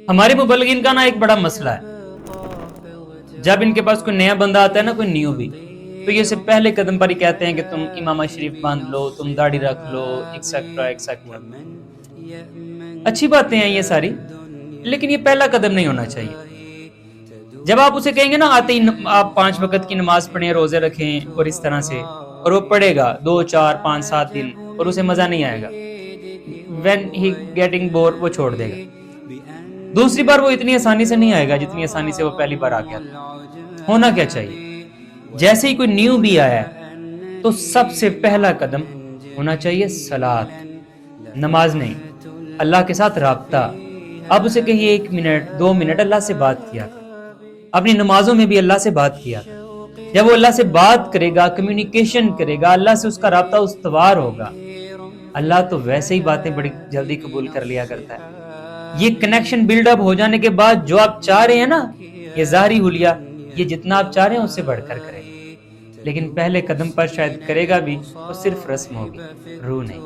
ہمارے مبلغین کا نا ایک بڑا مسئلہ ہے، جب ان کے پاس کوئی نیا بندہ آتا ہے نا، کوئی نیو بھی، تو یہ سے پہلے قدم پر ہی کہتے ہیں کہ تم امامہ شریف باندھ لو، تم داڑھی رکھ لو، ایکسیکٹرا ایکسیکٹرا۔ اچھی باتیں ہیں یہ ساری، لیکن یہ پہلا قدم نہیں ہونا چاہیے۔ جب آپ اسے کہیں گے نا آتے ہی آپ 5 وقت کی نماز پڑھیں، روزے رکھیں اور اس طرح سے، اور وہ پڑھے گا 2 4 5 7 دن اور اسے مزہ نہیں آئے گا، when he getting bored وہ چھوڑ دے گا۔ دوسری بار وہ اتنی آسانی سے نہیں آئے گا جتنی آسانی سے وہ پہلی بار آ گیا تھا۔ ہونا کیا چاہیے؟ جیسے ہی کوئی نیو بھی آیا ہے تو سب سے پہلا قدم ہونا چاہیے صلاۃ، نماز نہیں، اللہ کے ساتھ رابطہ۔ اب اسے کہیے 1 منٹ 2 منٹ اللہ سے بات کیا کر، اپنی نمازوں میں بھی اللہ سے بات کیا کر۔ جب وہ اللہ سے بات کرے گا، کمیونیکیشن کرے گا، اللہ سے اس کا رابطہ استوار ہوگا، اللہ تو ویسے ہی باتیں بڑی جلدی قبول کر لیا کرتا ہے۔ یہ کنیکشن بلڈ اپ ہو جانے کے بعد جو آپ چاہ رہے ہیں نا، یہ ظاہری حلیہ، یہ جتنا آپ چاہ رہے ہیں اس سے بڑھ کر کرے گا، لیکن پہلے قدم پر شاید کرے گا بھی تو صرف رسم ہوگی، روح نہیں۔